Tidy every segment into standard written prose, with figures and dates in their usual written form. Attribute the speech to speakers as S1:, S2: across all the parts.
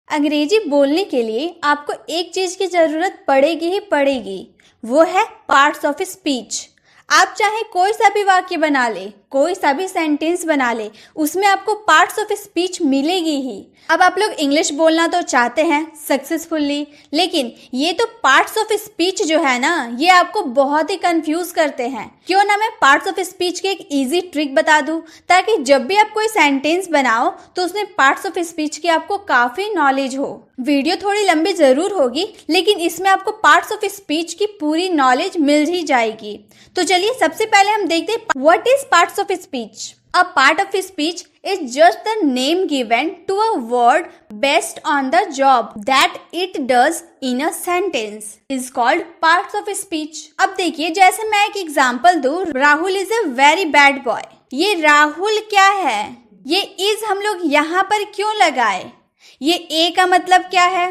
S1: अंग्रेजी बोलने के लिए आपको एक चीज की जरूरत पड़ेगी ही पड़ेगी, वो है पार्ट्स ऑफ स्पीच। आप चाहे कोई सा भी वाक्य बना ले, कोई सा भी सेंटेंस बना ले, उसमें आपको पार्ट्स ऑफ स्पीच मिलेगी ही। अब आप लोग इंग्लिश बोलना तो चाहते हैं सक्सेसफुली, लेकिन ये तो पार्ट्स ऑफ स्पीच जो है ना, ये आपको बहुत ही कंफ्यूज करते हैं। क्यों ना मैं पार्ट्स ऑफ स्पीच की एक इजी ट्रिक बता दूं, ताकि जब भी आप कोई सेंटेंस बनाओ तो उसमें पार्ट्स ऑफ स्पीच की आपको काफी नॉलेज हो। वीडियो थोड़ी लंबी जरूर होगी, लेकिन इसमें आपको पार्ट्स ऑफ स्पीच की पूरी नॉलेज मिल ही जाएगी। तो चलिए सबसे पहले हम देखते हैं what is parts of speech. A part of speech is just the name given to a word based on the job that it does in a sentence is called parts of speech। अब देखिए, जैसे मैं एक example दूं, Rahul is a very bad boy। ये राहुल क्या है? ये is हम लोग यहाँ पर क्यों लगाए? ये a का मतलब क्या है?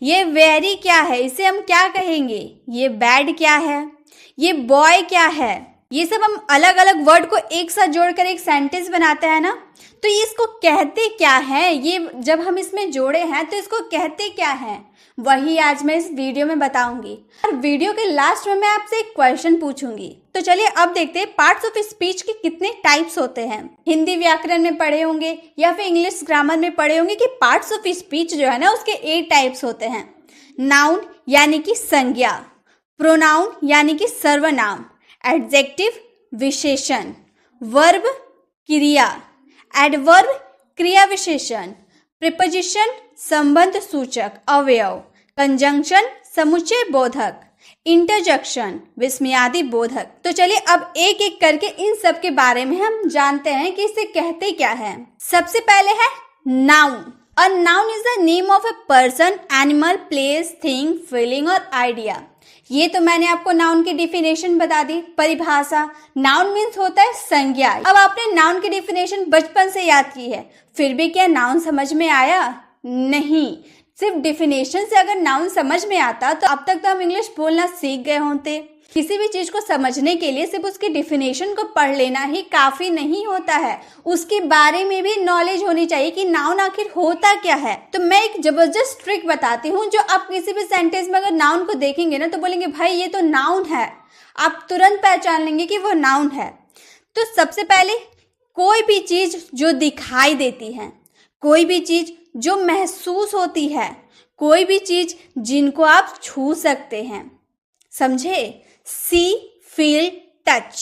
S1: ये very क्या है? इसे हम क्या कहेंगे? ये bad क्या है? ये boy क्या है? ये सब हम अलग अलग वर्ड को एक साथ जोड़कर एक सेंटेंस बनाते हैं ना, तो ये इसको कहते क्या है? ये जब हम इसमें जोड़े हैं तो इसको कहते क्या है? वही आज मैं इस वीडियो में बताऊंगी। और वीडियो के लास्ट में मैं आपसे एक क्वेश्चन पूछूंगी। तो चलिए अब देखते हैं पार्ट्स ऑफ स्पीच के कितने टाइप्स होते हैं। हिंदी व्याकरण में पढ़े होंगे या फिर इंग्लिश ग्रामर में पढ़े होंगे कि पार्ट्स ऑफ स्पीच जो है ना, उसके 8 टाइप्स होते हैं। नाउन यानी कि संज्ञा, प्रोनाउन यानी कि सर्वनाम, एडजेक्टिव विशेषण, वर्ब क्रिया, एडवर्ब क्रिया विशेषण, प्रीपोजिशन संबंध सूचक अवयव, कंजंक्शन समुच्चय बोधक, इंटरजेक्शन विस्मयादि बोधक। तो चलिए अब एक एक करके इन सब के बारे में हम जानते हैं कि इसे कहते क्या है। सबसे पहले है noun. A noun is the name of a person, animal, place, thing, feeling और आइडिया। ये तो मैंने आपको नाउन की डिफिनेशन बता दी, परिभाषा। नाउन मीन्स होता है संज्ञा। अब आपने नाउन की डिफिनेशन बचपन से याद की है, फिर भी क्या नाउन समझ में आया? नहीं। सिर्फ डिफिनेशन से अगर नाउन समझ में आता तो अब तक तो हम इंग्लिश बोलना सीख गए होते। किसी भी चीज को समझने के लिए सिर्फ उसकी डिफिनेशन को पढ़ लेना ही काफी नहीं होता है, उसके बारे में भी नॉलेज होनी चाहिए कि नाउन आखिर होता क्या है। तो मैं एक जबरदस्त ट्रिक बताती हूँ, जो आप किसी भी सेंटेंस में अगर नाउन को देखेंगे ना तो बोलेंगे भाई ये तो नाउन है, आप तुरंत पहचान लेंगे कि वो नाउन है। तो सबसे पहले कोई भी चीज जो दिखाई देती है, कोई भी चीज जो महसूस होती है, कोई भी चीज जिनको आप छू सकते हैं, समझे? सी, फील, टच।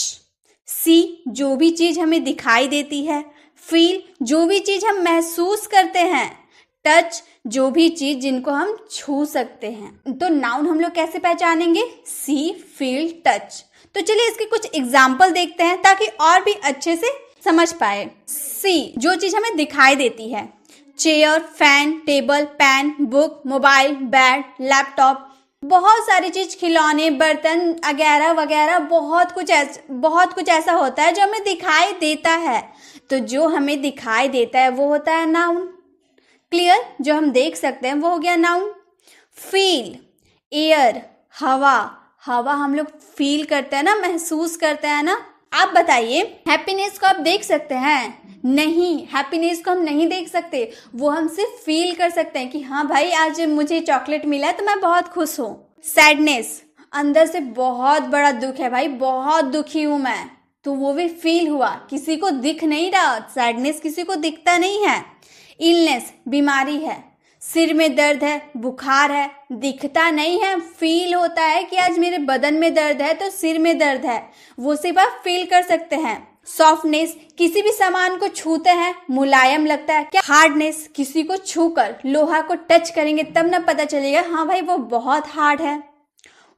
S1: सी जो भी चीज हमें दिखाई देती है, फील जो भी चीज हम महसूस करते हैं, टच जो भी चीज जिनको हम छू सकते हैं। तो नाउन हम लोग कैसे पहचानेंगे? सी, फील, टच। तो चलिए इसके कुछ एग्जाम्पल देखते हैं ताकि और भी अच्छे से समझ पाए। सी जो चीज हमें दिखाई देती है, chair, fan, table, pen, book, mobile, bat, laptop, बहुत सारी चीज, खिलौने, बर्तन वगैरह वगैरह, बहुत कुछ ऐसा होता है जो हमें दिखाई देता है। तो जो हमें दिखाई देता है वो होता है नाउन। क्लियर? जो हम देख सकते हैं वो हो गया नाउन। फील, एयर, हवा। हवा हम लोग फील करते हैं ना, महसूस करते हैं ना। आप बताइए, हैप्पीनेस को आप देख सकते हैं? नहीं, हैप्पीनेस को हम नहीं देख सकते, वो हम सिर्फ फील कर सकते हैं कि हाँ भाई आज मुझे चॉकलेट मिला है तो मैं बहुत खुश हूँ। सैडनेस, अंदर से बहुत बड़ा दुख है भाई, बहुत दुखी हूँ मैं, तो वो भी फील हुआ, किसी को दिख नहीं रहा, सैडनेस किसी को दिखता नहीं है। इलनेस, बीमारी है, सिर में दर्द है, बुखार है, दिखता नहीं है, फील होता है कि आज मेरे बदन में दर्द है तो सिर में दर्द है, वो सिर्फ आप फील कर सकते हैं। सॉफ्टनेस, किसी भी सामान को छूते हैं मुलायम लगता है क्या? हार्डनेस, किसी को छूकर लोहा को टच करेंगे तब ना पता चलेगा हाँ भाई वो बहुत हार्ड है।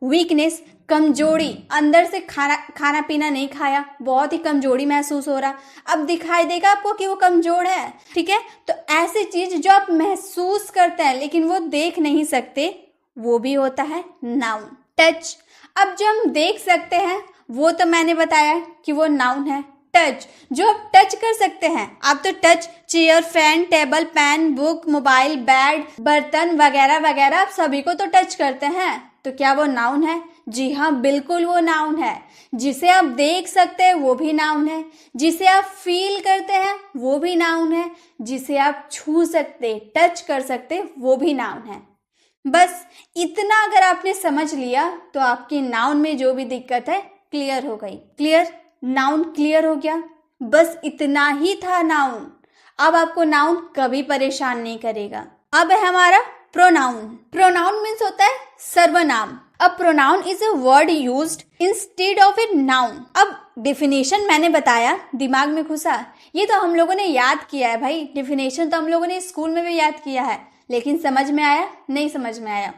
S1: वीकनेस, कमजोरी, अंदर से खाना पीना नहीं खाया, बहुत ही कमजोरी महसूस हो रहा, अब दिखाई देगा आपको कि वो कमजोर है। ठीक है, तो ऐसी चीज जो आप महसूस करते हैं लेकिन वो देख नहीं सकते, वो भी होता है नाउन। टच, अब जो हम देख सकते हैं वो तो मैंने बताया कि वो नाउन है। टच, जो आप टच कर सकते हैं, आप तो touch chair, fan, table, pen, book, mobile, bed, बर्तन वगैरह वगैरह, आप सभी को तो टच करते हैं, तो क्या वो नाउन है? जी हाँ, बिल्कुल वो नाउन है। जिसे आप देख सकते हैं वो भी नाउन है, जिसे आप फील करते हैं वो भी नाउन है, जिसे आप छू सकते, टच कर सकते वो भी नाउन है। बस इतना अगर आपने समझ लिया तो आपकी नाउन में जो भी दिक्कत है क्लियर हो गई। क्लियर, नाउन क्लियर हो गया। बस इतना ही था नाउन। अब आपको नाउन कभी परेशान नहीं करेगा। अब है हमारा प्रोनाउन। प्रोनाउन मीन्स होता है सर्वनाम। अब pronoun is a word used instead of a noun. अब डेफिनेशन मैंने बताया, दिमाग में घुसा, ये तो हम लोगों ने याद किया है भाई। डेफिनेशन तो हम लोगों ने स्कूल में भी याद किया है, लेकिन समझ में आया? नहीं समझ में आया।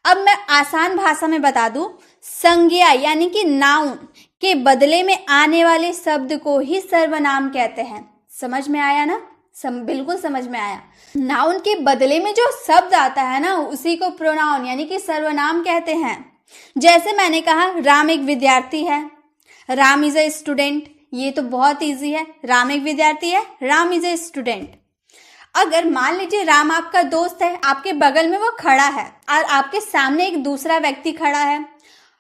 S1: अब मैं आसान भाषा में बता दूं, संज्ञा यानी कि नाउन के बदले में आने वाले शब्द को ही सर्वनाम कहते हैं। समझ में आया ना? बिल्कुल समझ में आया। नाउन के बदले में जो शब्द आता है ना, उसी को प्रोनाउन यानी कि सर्वनाम कहते हैं। जैसे मैंने कहा, राम एक विद्यार्थी है, राम इज अ स्टूडेंट। ये तो बहुत इजी है, राम एक विद्यार्थी है, राम इज अ स्टूडेंट। अगर मान लीजिए राम आपका दोस्त है, आपके बगल में वो खड़ा है और आपके सामने एक दूसरा व्यक्ति खड़ा है,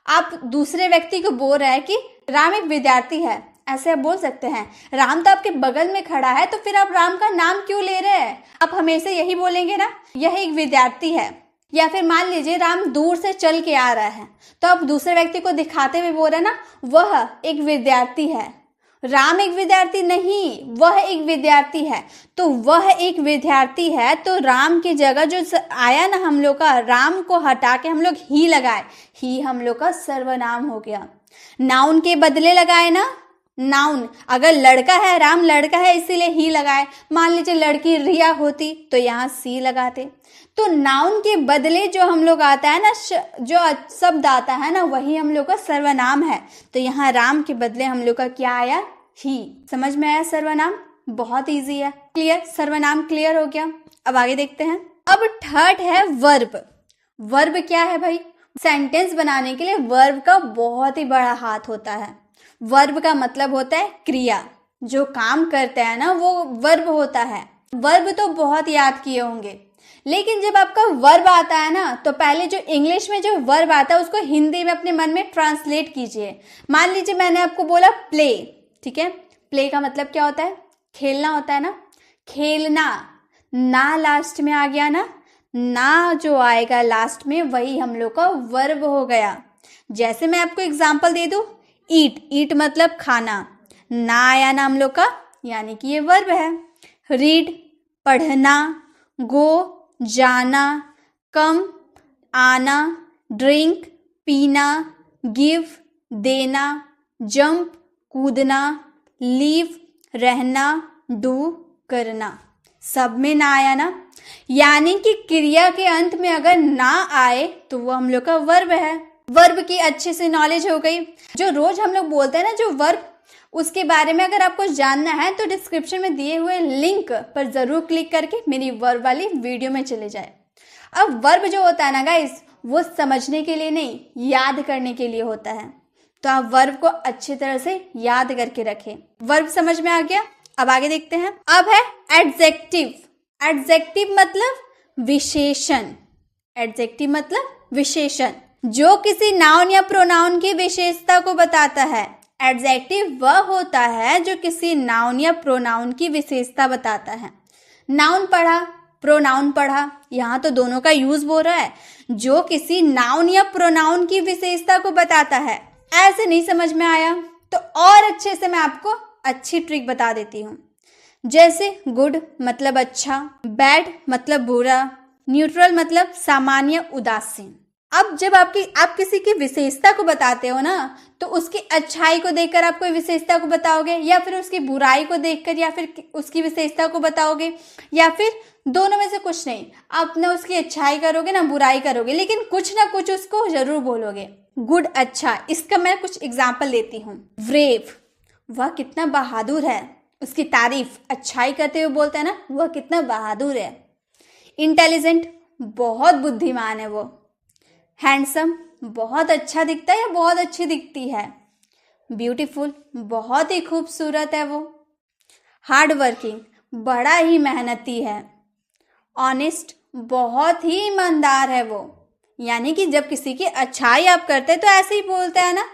S1: आप दूसरे व्यक्ति को बोल रहे हैं कि राम एक विद्यार्थी है, ऐसे आप बोल सकते हैं। राम तो आपके बगल में खड़ा है, तो फिर आप राम का नाम क्यों ले रहे हैं? आप हमेशा यही बोलेंगे ना, यह एक विद्यार्थी है। या फिर मान लीजिए राम दूर से चल के आ रहा है, तो आप दूसरे व्यक्ति को दिखाते हुए बोल रहे हैं ना, वह एक विद्यार्थी है। राम एक विद्यार्थी नहीं, वह एक विद्यार्थी है। तो वह एक विद्यार्थी है, तो राम की जगह जो आया ना हम लोग का, राम को हटा के हम लोग ही लगाए, ही हम लोग का सर्वनाम हो गया। नाउन के बदले लगाए ना, नाउन अगर लड़का है, राम लड़का है इसीलिए ही लगाए। मान लीजिए लड़की रिया होती तो यहाँ सी लगाते। तो नाउन के बदले जो हम लोग आता है ना, जो शब्द आता है ना, वही हम लोग का सर्वनाम है। तो यहाँ राम के बदले हम लोग का क्या आया? ही। समझ में आया सर्वनाम? बहुत इजी है। क्लियर, सर्वनाम क्लियर हो गया। अब आगे देखते हैं। अब थर्ड है वर्ब। वर्ब क्या है भाई? सेंटेंस बनाने के लिए वर्ब का बहुत ही बड़ा हाथ होता है। वर्ब का मतलब होता है क्रिया, जो काम करते हैं ना वो वर्ब होता है। वर्ब तो बहुत याद किए होंगे, लेकिन जब आपका वर्ब आता है ना, तो पहले जो इंग्लिश में जो वर्ब आता है उसको हिंदी में अपने मन में ट्रांसलेट कीजिए। मान लीजिए मैंने आपको बोला प्ले, ठीक है? प्ले का मतलब क्या होता है? खेलना होता है ना, खेलना। ना लास्ट में आ गया ना, ना जो आएगा लास्ट में वही हम लोग का वर्ब हो गया। जैसे मैं आपको एग्जांपल दे दूं, ईट, ईट मतलब खाना, ना आया ना हम लोग का, यानी कि ये वर्ब है। रीड पढ़ना, गो जाना, कम आना, ड्रिंक पीना, गिव देना, जंप कूदना, लीव रहना, डू करना। सब में ना आया ना, यानी कि क्रिया के अंत में अगर ना आए तो वो हम लोग का वर्ब है। वर्ब की अच्छे से नॉलेज हो गई। जो रोज हम लोग बोलते हैं ना जो वर्ब, उसके बारे में अगर आपको जानना है तो डिस्क्रिप्शन में दिए हुए लिंक पर जरूर क्लिक करके मेरी वर्ब वाली वीडियो में चले जाए। अब वर्ब जो होता है ना गाइस, वो समझने के लिए नहीं, याद करने के लिए होता है। तो आप वर्ब को अच्छी तरह से याद करके रखें। वर्ब समझ में आ गया। अब आगे देखते हैं। अब है एडजेक्टिव। एडजेक्टिव मतलब विशेषण। एडजेक्टिव मतलब विशेषण, जो किसी नाउन या प्रोनाउन की विशेषता को बताता है। एडजेक्टिव वह होता है जो किसी नाउन या प्रोनाउन की विशेषता बताता है। नाउन पढ़ा, प्रोनाउन पढ़ा, यहाँ तो दोनों का यूज हो रहा है। जो किसी नाउन या प्रोनाउन की विशेषता को बताता है। ऐसे नहीं समझ में आया तो और अच्छे से मैं आपको अच्छी ट्रिक बता देती हूँ। जैसे गुड मतलब अच्छा, बैड मतलब बुरा, न्यूट्रल मतलब सामान्य उदासीन। अब जब आप किसी की विशेषता को बताते हो ना, तो उसकी अच्छाई को देखकर आप कोई विशेषता को बताओगे, या फिर उसकी बुराई को देखकर, या फिर उसकी विशेषता को बताओगे, या फिर दोनों में से कुछ नहीं। आप ना उसकी अच्छाई करोगे ना बुराई करोगे, लेकिन कुछ ना कुछ उसको जरूर बोलोगे। गुड अच्छा, इसका मैं कुछ एग्जाम्पल देती हूँ। ब्रेव, वह कितना बहादुर है, उसकी तारीफ अच्छाई करते हुए बोलते हैं ना, वह कितना बहादुर है। इंटेलिजेंट, बहुत बुद्धिमान है वो। हैंडसम, बहुत अच्छा दिखता है या बहुत अच्छी दिखती है। ब्यूटीफुल, बहुत ही खूबसूरत है वो। हार्ड वर्किंग, बड़ा ही मेहनती है। ऑनेस्ट, बहुत ही ईमानदार है वो। यानी कि जब किसी की अच्छाई आप करते हैं तो ऐसे ही बोलते हैं ना,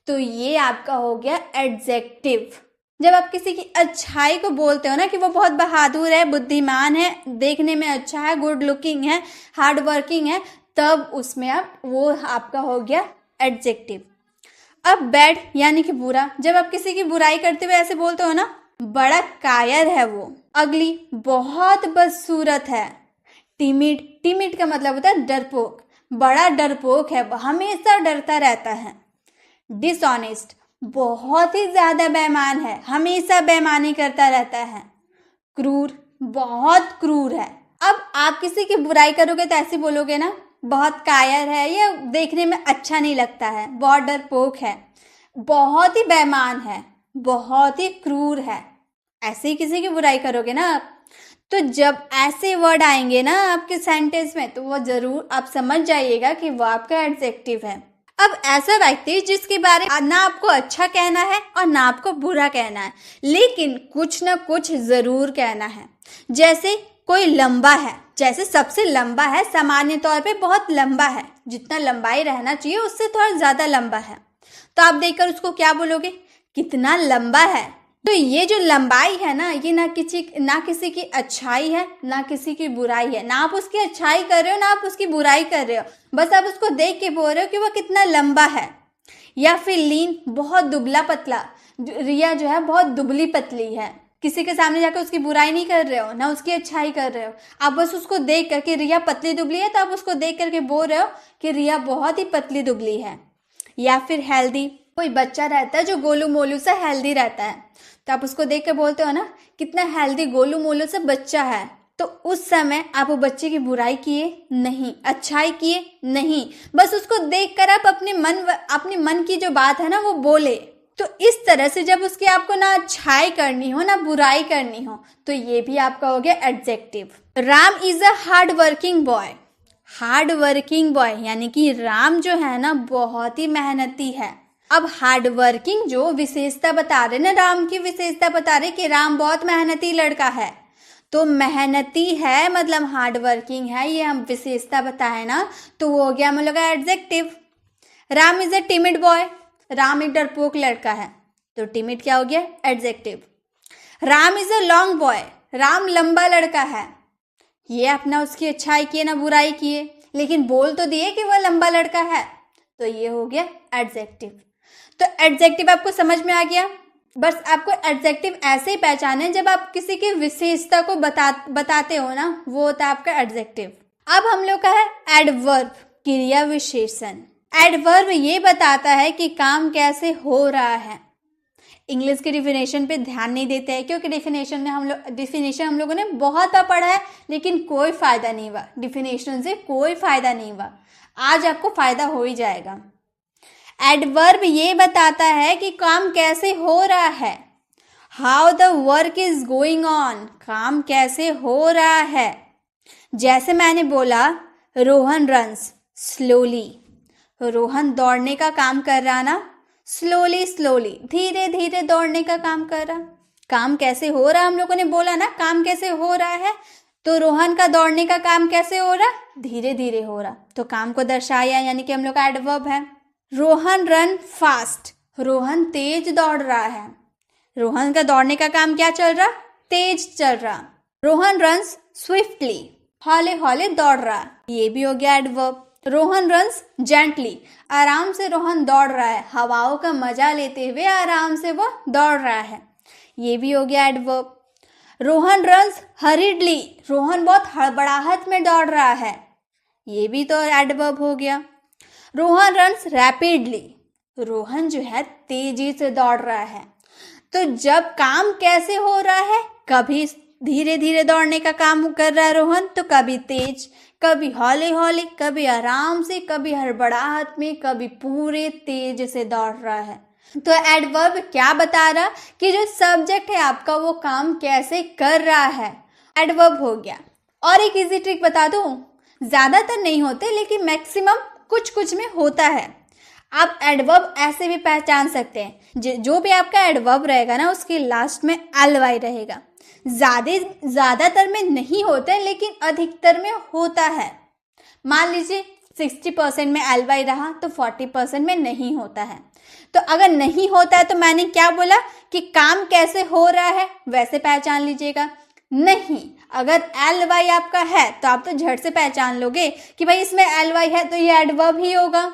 S1: तो ये आपका हो गया एडजेक्टिव। जब आप किसी की अच्छाई को बोलते हो ना कि वो बहुत बहादुर है, बुद्धिमान है, देखने में अच्छा है, गुड लुकिंग है, हार्ड वर्किंग है, तब उसमें वो आपका हो गया एडजेक्टिव। अब बैड यानी कि बुरा, जब आप किसी की बुराई करते हुए ऐसे बोलते हो ना, बड़ा कायर है वो, अगली बहुत बदसूरत है, टिमिड, टिमिड का मतलब होता है डरपोक, बड़ा डरपोक है, हमेशा डरता रहता है। डिसऑनेस्ट, बहुत ही ज्यादा बेईमान है, हमेशा बेईमानी करता रहता है। क्रूर, बहुत क्रूर है। अब आप किसी की बुराई करोगे तो ऐसे बोलोगे ना, बहुत कायर है, ये देखने में अच्छा नहीं लगता है, बहुत डरपोक है, बहुत ही बेईमान है, बहुत ही क्रूर है, ऐसे ही किसी की बुराई करोगे ना आप। तो जब ऐसे वर्ड आएंगे ना आपके सेंटेंस में, तो वो जरूर आप समझ जाइएगा कि वो आपका एडजेक्टिव है। अब ऐसा व्यक्ति जिसके बारे में ना आपको अच्छा कहना है और ना आपको बुरा कहना है, लेकिन कुछ ना कुछ जरूर कहना है। जैसे कोई लंबा है, जैसे सबसे लंबा है, सामान्य तौर पे बहुत लंबा है, जितना लंबाई रहना चाहिए उससे थोड़ा ज्यादा लंबा है, तो आप देखकर उसको क्या बोलोगे, कितना लंबा है। तो ये जो लंबाई है ना, ये ना किसी की अच्छाई है, ना किसी की बुराई है, ना आप उसकी अच्छाई कर रहे हो ना आप उसकी बुराई कर रहे हो, बस आप उसको देख के बोल रहे हो कि वो कितना लंबा है। या फिर लीन, बहुत दुबला पतला, रिया जो है बहुत दुबली पतली है, किसी के सामने जाकर उसकी बुराई नहीं कर रहे हो ना उसकी अच्छाई कर रहे हो, आप बस उसको देख करके, रिया पतली दुबली है तो आप उसको देख करके बोल रहे हो कि रिया बहुत ही पतली दुबली है। या फिर हेल्दी, कोई बच्चा रहता है जो गोलू मोलू सा हेल्दी रहता है, तो आप उसको देख कर बोलते हो ना, कितना हेल्दी गोलू मोलू सा बच्चा है, तो उस समय आप वो बच्चे की बुराई किए नहीं, अच्छाई किए नहीं, बस उसको देखकर आप अपने मन की जो बात है ना वो बोले। तो इस तरह से जब उसकी आपको ना अच्छाई करनी हो ना बुराई करनी हो, तो ये भी आपका हो गया adjective. Ram is a hard working boy, hard working boy यानी कि राम जो है ना बहुत ही मेहनती है। अब हार्ड वर्किंग जो विशेषता बता रहे ना, राम की विशेषता बता रहे कि राम बहुत मेहनती लड़का है, तो मेहनती है मतलब हार्ड वर्किंग है, ये हम विशेषता बताए ना, तो वो हो गया हम लोग का adjective. Ram is a timid boy, Ram एक डरपोक लड़का है, तो टिमिड क्या हो गया adjective. Ram is a long boy, Ram लंबा लड़का है, ये अपना उसकी अच्छाई किए ना बुराई किए, लेकिन बोल तो दिए कि वह लंबा लड़का है, तो ये हो गया एडजेक्टिव। तो एडजेक्टिव आपको समझ में आ गया। बस आपको एडजेक्टिव ऐसे ही पहचाने जब आप किसी की विशेषता को बताते हो ना, वो होता है आपका एडजेक्टिव। अब हम लोग का है एडवर्ब, क्रिया विशेषण। एडवर्ब ये बताता है कि काम कैसे हो रहा है। इंग्लिश के डिफिनेशन पे ध्यान नहीं देते हैं, क्योंकि डिफिनेशन हम लोगों ने बहुत बार पढ़ा है, लेकिन कोई फायदा नहीं हुआ, डिफिनेशन से कोई फायदा नहीं हुआ। आज आपको फायदा हो ही जाएगा। एडवर्ब ये बताता है कि काम कैसे हो रहा है, how the work is going on, काम कैसे हो रहा है। जैसे मैंने बोला रोहन रन्स स्लोली, रोहन दौड़ने का काम कर रहा ना, स्लोली स्लोली धीरे धीरे दौड़ने का काम कर रहा। काम कैसे हो रहा, हम लोगों ने बोला ना काम कैसे हो रहा है, तो रोहन का दौड़ने का काम कैसे हो रहा, धीरे धीरे हो रहा, तो काम को दर्शाया, यानी कि हम लोग का एडवर्ब है। रोहन रन फास्ट, रोहन तेज दौड़ रहा है, रोहन का दौड़ने का काम क्या चल रहा, तेज चल रहा। रोहन रन्स स्विफ्टली, हौले हौले दौड़ रहा, ये भी हो गया एडवर्ब। रोहन रन्स जेंटली, आराम से रोहन दौड़ रहा है, हवाओं का मजा लेते हुए आराम से वो दौड़ रहा है, ये भी हो गया एडवर्ब। रोहन रन्स हरिडली, रोहन बहुत हड़बड़ाहट में दौड़ रहा है, ये भी तो एडवर्ब हो गया। रोहन रन्स रैपिडली, रोहन जो है तेजी से दौड़ रहा है। तो जब काम कैसे हो रहा है, कभी धीरे धीरे दौड़ने का काम कर रहा है रोहन, तो कभी तेज, कभी हौले हौले, कभी आराम से, कभी हड़बड़ाहट में, कभी पूरे तेज से दौड़ रहा है। तो एडवर्ब क्या बता रहा कि जो सब्जेक्ट है आपका वो काम कैसे कर रहा है, एडवर्ब हो गया। और एक इजी ट्रिक बता दूं, ज्यादातर नहीं होते लेकिन मैक्सिमम कुछ कुछ में होता है। आप एडवर्ब ऐसे भी पहचान सकते हैं, जो भी आपका एडवर्ब रहेगा ना उसके लास्ट में एलवाई रहेगा। ज्यादातर में नहीं होता है लेकिन अधिकतर में होता है। मान लीजिए 60% में ly रहा तो 40% में नहीं होता है। तो अगर नहीं होता है तो मैंने क्या बोला कि काम कैसे हो रहा है वैसे पहचान लीजिएगा। नहीं, अगर ly आपका है तो आप तो झट से पहचान लोगे कि भाई इसमें ly है तो ये एडवर्ब ही होगा।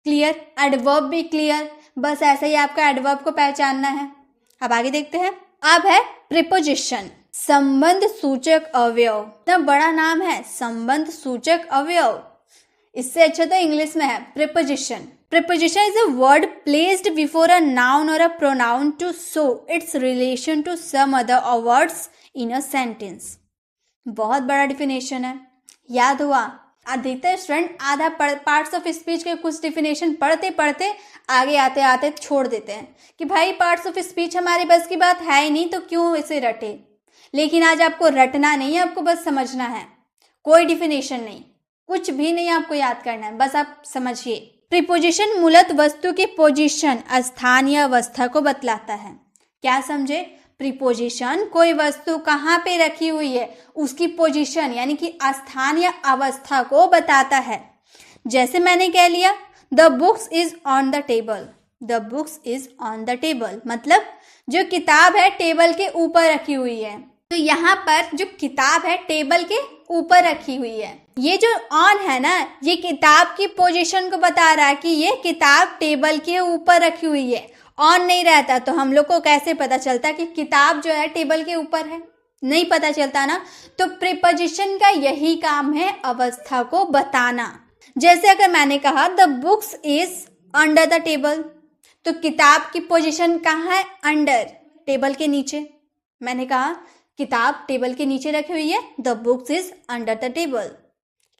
S1: क्लियर, एडवर्ब भी क्लियर, बस ऐसे ही आपका एडवर्ब को पहचानना है। अब आगे देखते हैं। अब है प्रीपोजिशन, संबंध सूचक अवयव। इतना बड़ा नाम है, संबंध सूचक अवयव, इससे अच्छा तो इंग्लिश में है preposition. Preposition is a word placed before a noun or a pronoun to show its relation to some other words in a sentence. बहुत बड़ा डिफिनेशन है, याद हुआ। अधिकतर स्टूडेंट आधा पार्ट्स ऑफ स्पीच के कुछ डिफिनेशन पढ़ते पढ़ते आगे आते आते छोड़ देते हैं कि भाई पार्ट्स ऑफ स्पीच हमारे बस की बात है ही नहीं तो क्यों इसे रटे। लेकिन आज आपको रटना नहीं है, आपको बस समझना है। कोई डिफिनेशन नहीं, कुछ भी नहीं आपको याद करना है, बस आप समझिए। प्रीपोजिशन मूलत वस्तु की पोजीशन, स्थान या अवस्था को बतलाता है। क्या समझे? प्रीपोजिशन कोई वस्तु कहाँ पे रखी हुई है उसकी पोजीशन यानी कि स्थान या अवस्था को बताता है। जैसे मैंने कह लिया the books is on the table, the books is on the table मतलब जो किताब है टेबल के ऊपर रखी हुई है। तो यहाँ पर जो किताब है टेबल के ऊपर रखी हुई है। ये जो ऑन है ना, ये किताब की पोजीशन को बता रहा है कि ये किताब टेबल के ऊपर रखी हुई है। ऑन नहीं रहता तो हम लोग को कैसे पता चलता कि किताब जो है टेबल के ऊपर है? नहीं पता चलता ना। तो प्रीपोजिशन का यही काम है, अवस्था को बताना। जैसे अगर मैंने कहा the books is under the table, तो किताब की पोजीशन कहाँ है? अंडर, टेबल के नीचे। मैंने कहा किताब टेबल के नीचे रखी हुई है, the books is under the table.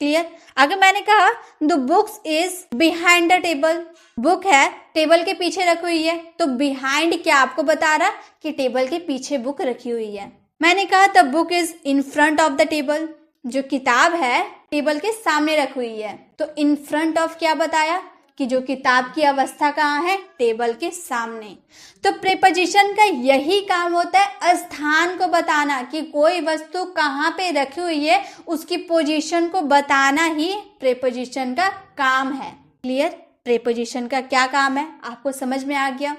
S1: Clear? अगर मैंने कहा the books is behind the table, book है टेबल के पीछे रखी हुई है, तो बिहाइंड क्या आपको बता रहा कि टेबल के पीछे बुक रखी हुई है। मैंने कहा the book is in front of the table, जो किताब है टेबल के सामने रखी हुई है, तो इन फ्रंट ऑफ क्या बताया कि जो किताब की अवस्था कहाँ है? टेबल के सामने। तो प्रीपोजिशन का यही काम होता है, स्थान को बताना कि कोई वस्तु कहाँ पे रखी हुई है, उसकी पोजीशन को बताना ही प्रीपोजिशन का काम है। क्लियर? प्रीपोजिशन का क्या काम है आपको समझ में आ गया।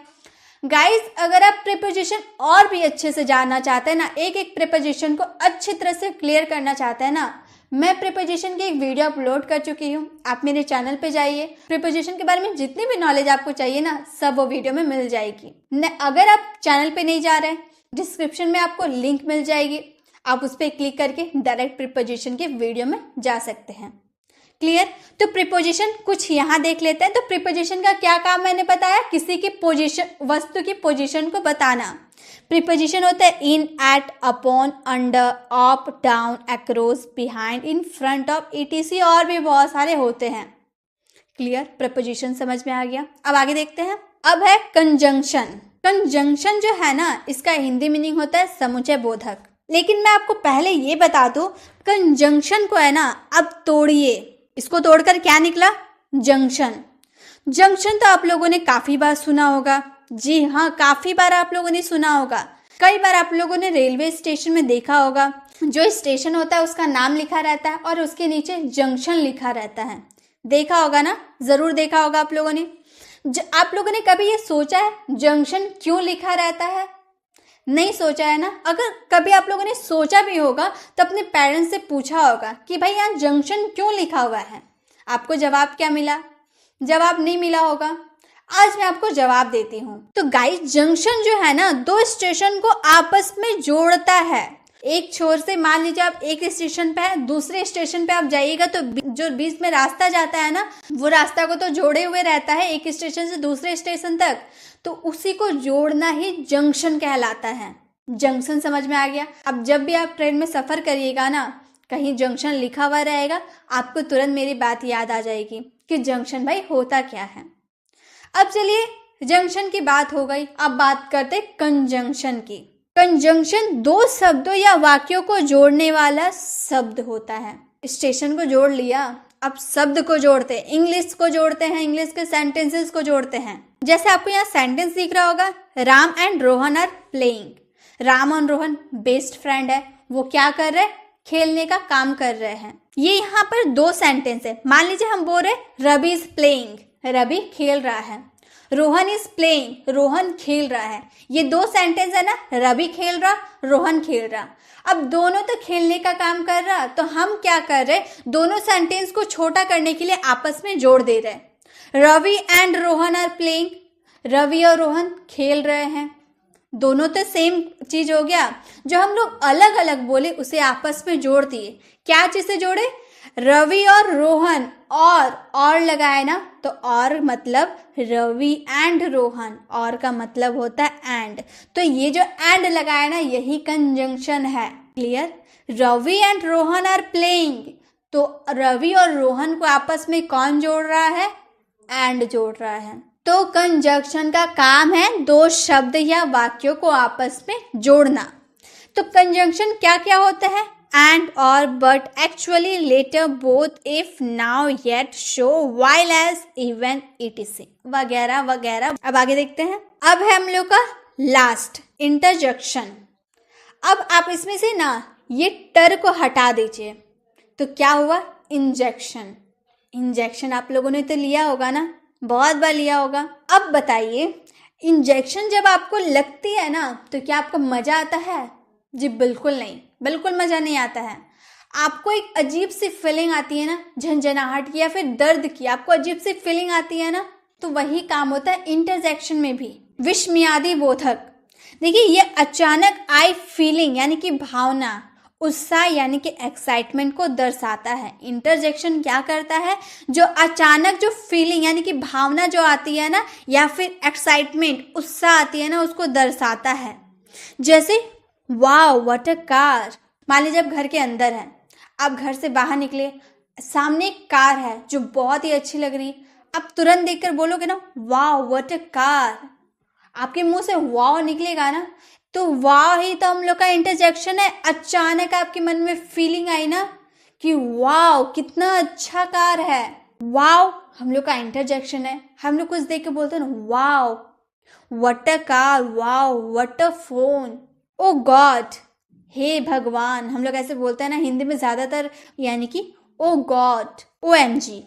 S1: गाइस, अगर आप प्रीपोजिशन और भी अच्छे से जानना चाहते हैं ना, एक एक प्रीपोजिशन को अच्छी तरह से क्लियर करना चाहते हैं ना, मैं प्रीपोजिशन की एक वीडियो अपलोड कर चुकी हूँ। आप मेरे चैनल पे जाइए, प्रीपोजिशन के बारे में जितनी भी नॉलेज आपको चाहिए ना, सब वो वीडियो में मिल जाएगी। अगर आप चैनल पे नहीं जा रहे हैं, डिस्क्रिप्शन में आपको लिंक मिल जाएगी, आप उस पर क्लिक करके डायरेक्ट प्रीपोजिशन के वीडियो में जा सकते हैं। क्लियर? तो प्रीपोजिशन कुछ यहाँ देख लेते हैं। तो प्रीपोजिशन का क्या काम मैंने बताया, किसी की पोजीशन, वस्तु की पोजीशन को बताना। प्रीपोजिशन होता है in, at, upon, under, up, down, across, behind, in front of, etc और भी बहुत सारे होते हैं। क्लियर? प्रीपोजिशन समझ में आ गया। अब आगे देखते हैं। अब है कंजंक्शन। कंजंक्शन जो है ना, इसका हिंदी मीनिंग होता है समुच्चय बोधक। लेकिन मैं आपको पहले ये बता दूं, कंजंक्शन को है ना अब तोड़िए। इसको तोड़कर क्या निकला? जंक्शन। जंक्शन तो आप लोगों ने काफी बार सुना होगा। जी हाँ, काफी बार आप लोगों ने सुना होगा। कई बार आप लोगों ने रेलवे स्टेशन में देखा होगा, जो स्टेशन होता है उसका नाम लिखा रहता है और उसके नीचे जंक्शन लिखा रहता है। देखा होगा ना, जरूर देखा होगा आप लोगों ने। आप लोगों ने कभी ये सोचा है जंक्शन क्यों लिखा रहता है? नहीं सोचा है ना। अगर कभी आप लोगों ने सोचा भी होगा तो अपने पेरेंट्स से पूछा होगा कि भाई यहाँ जंक्शन क्यों लिखा हुआ है। आपको जवाब क्या मिला? जवाब नहीं मिला होगा। आज मैं आपको जवाब देती हूँ। तो गाइस, जंक्शन जो है ना, दो स्टेशन को आपस में जोड़ता है। एक छोर से मान लीजिए आप एक स्टेशन पे है, दूसरे स्टेशन पे आप जाइएगा तो जो बीच में रास्ता जाता है ना, वो रास्ता को तो जोड़े हुए रहता है एक स्टेशन से दूसरे स्टेशन तक, तो उसी को जोड़ना ही जंक्शन कहलाता है। जंक्शन समझ में आ गया। अब जब भी आप ट्रेन में सफर करिएगा ना, कहीं जंक्शन लिखा हुआ रहेगा, आपको तुरंत मेरी बात याद आ जाएगी कि जंक्शन भाई होता क्या है। अब चलिए, जंक्शन की बात हो गई, अब बात करते कंजंक्शन की। कंजंक्शन दो शब्दों या वाक्यों को जोड़ने वाला शब्द होता है। स्टेशन को जोड़ लिया, अब शब्द को जोड़ते हैं, इंग्लिश को जोड़ते हैं, इंग्लिश के सेंटेंसेस को जोड़ते हैं। जैसे आपको यहाँ सेंटेंस दिख रहा होगा, Ram and Rohan are playing. Ram और रोहन बेस्ट फ्रेंड है, वो क्या कर रहे हैं? खेलने का काम कर रहे हैं। ये यहाँ पर दो सेंटेंस है। मान लीजिए हम बोल रहे रवि इज प्लेइंग, रवि खेल रहा है। रोहन इज प्लेइंग, रोहन खेल रहा है। ये दो सेंटेंस है ना, रवि खेल रहा, रोहन खेल रहा। अब दोनों तो खेलने का काम कर रहा, तो हम क्या कर रहे, दोनों सेंटेंस को छोटा करने के लिए आपस में जोड़ दे रहे। Ravi and Rohan are playing, Ravi और रोहन खेल रहे हैं। दोनों तो सेम चीज हो गया। जो हम लोग अलग अलग बोले उसे आपस में जोड़ दिए। क्या चीज से जोड़े, रवि और रोहन, और लगाए ना, तो और मतलब रवि एंड रोहन, और का मतलब होता है एंड। तो ये जो एंड लगाया ना, यही कंजंक्शन है। Clear? Ravi and Rohan are playing, तो रवि और रोहन को आपस में कौन जोड़ रहा है, एंड जोड़ रहा है। तो कंजंक्शन का काम है दो शब्द या वाक्यों को आपस में जोड़ना। तो कंजंक्शन क्या क्या होता है, and or but actually later both if now yet show while as even etc वगैरह वगैरह। अब आगे देखते हैं। अब है हम लोग का लास्ट इंटरजेक्शन। अब आप इसमें से ना ये टर को हटा दीजिए, तो क्या हुआ, इंजेक्शन। इंजेक्शन आप लोगों ने तो लिया होगा ना, बहुत बार लिया होगा। अब बताइए, इंजेक्शन जब आपको लगती है ना, तो क्या आपको मजा आता है? जी बिल्कुल नहीं, बिल्कुल मजा नहीं आता है। आपको एक अजीब सी फीलिंग आती है ना, झंझनाहट की या फिर दर्द की, आपको अजीब सी फीलिंग आती है ना, तो वही काम होता है इंटरजेक्शन में भी। विस्मयादि बोधक, देखिए ये अचानक आई फीलिंग यानी कि भावना, उत्साह यानी कि एक्साइटमेंट को दर्शाता है। इंटरजेक्शन क्या करता है, जो अचानक जो फीलिंग यानी कि भावना जो आती है ना, या फिर एक्साइटमेंट उत्साह आती है ना, उसको दर्शाता है। जैसे वाओ व्हाट अ कार। मान लीजिए आप घर के अंदर हैं, आप घर से बाहर निकले, सामने एक कार है जो बहुत ही अच्छी लग रही, आप तुरंत देखकर बोलोगे ना वाओ व्हाट अ कार, आपके मुंह से वाओ निकलेगा ना, तो वाओ ही तो हम लोग का इंटरजेक्शन है। अचानक आपके मन में फीलिंग आई ना कि वाओ कितना अच्छा कार है, वाओ हम लोग का इंटरजेक्शन है। हम लोग कुछ देख के बोलते हैं ना wow what a car, wow what a phone, oh God, हे भगवान, हम लोग ऐसे बोलते हैं ना हिंदी में ज्यादातर, यानी कि ओ गॉड, OMG,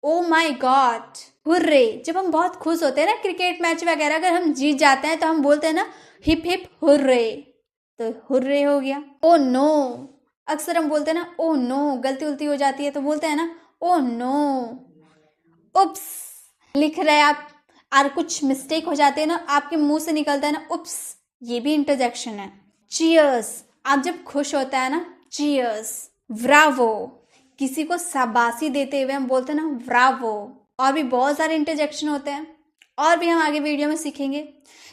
S1: ओ माई गॉड, हुर्रे। जब हम बहुत खुश होते हैं ना, क्रिकेट मैच वगैरह अगर हम जीत जाते हैं तो हम बोलते हैं ना हिप हिप हुर्रे, तो हुर्रे हो गया। ओ नो, अक्सर हम बोलते हैं ना ओ नो, गलती उल्टी हो जाती है तो बोलते हैं ना ओ नो। उप्स, लिख रहे आप और कुछ मिस्टेक हो जाते हैं ना, आपके मुंह से निकलता है ना उप्स, ये भी इंटरजेक्शन है। चीयर्स, आप जब खुश होता है ना, चीयर्स। ब्रावो, किसी को शाबाशी देते हुए हम बोलते हैं ना ब्रावो। और भी बहुत सारे इंटरजेक्शन होते हैं, और भी हम आगे वीडियो में सीखेंगे।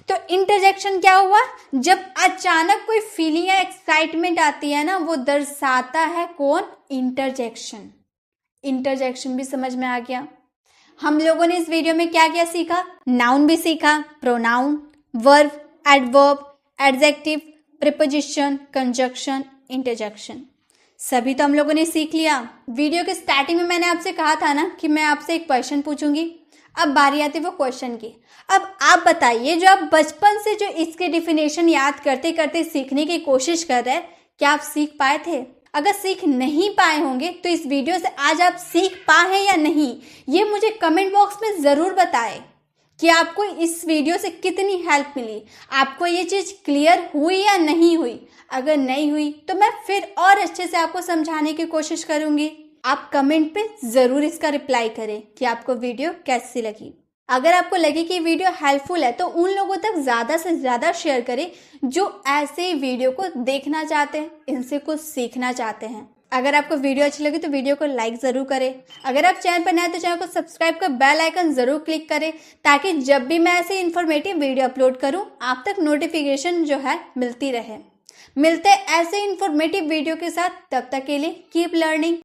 S1: तो इंटरजेक्शन क्या हुआ, जब अचानक कोई फीलिंग या एक्साइटमेंट आती है ना, वो दर्शाता है कौन, इंटरजेक्शन। इंटरजेक्शन भी समझ में आ गया। हम लोगों ने इस वीडियो में क्या क्या सीखा, नाउन भी सीखा, pronoun, verb, adverb, adjective, preposition, conjunction, interjection, सभी तो हम लोगों ने सीख लिया। वीडियो के स्टार्टिंग में मैंने आपसे कहा था ना कि मैं आपसे एक क्वेश्चन पूछूंगी। अब बारी आती है वो क्वेश्चन की। अब आप बताइए, जो आप बचपन से जो इसके डिफिनेशन याद करते करते सीखने की कोशिश कर रहे हैं, क्या आप सीख पाए थे? अगर सीख नहीं पाए होंगे तो इस वीडियो से आज आप सीख पाए हैं या नहीं, ये मुझे कमेंट बॉक्स में ज़रूर बताएं कि आपको इस वीडियो से कितनी हेल्प मिली, आपको ये चीज़ क्लियर हुई या नहीं हुई। अगर नहीं हुई तो मैं फिर और अच्छे से आपको समझाने की कोशिश करूंगी। आप कमेंट पे ज़रूर इसका रिप्लाई करें कि आपको वीडियो कैसी लगी। अगर आपको लगे कि वीडियो हेल्पफुल है तो उन लोगों तक ज़्यादा से ज़्यादा शेयर करें जो ऐसे वीडियो को देखना चाहते हैं, इनसे कुछ सीखना चाहते हैं। अगर आपको वीडियो अच्छी लगी तो वीडियो को लाइक ज़रूर करें। अगर आप चैनल पर नए हैं तो चैनल को सब्सक्राइब कर बेल आइकन ज़रूर क्लिक करें, ताकि जब भी मैं ऐसे इन्फॉर्मेटिव वीडियो अपलोड करूं आप तक नोटिफिकेशन जो है मिलती रहे। मिलते ऐसे इन्फॉर्मेटिव वीडियो के साथ, तब तक के लिए कीप लर्निंग।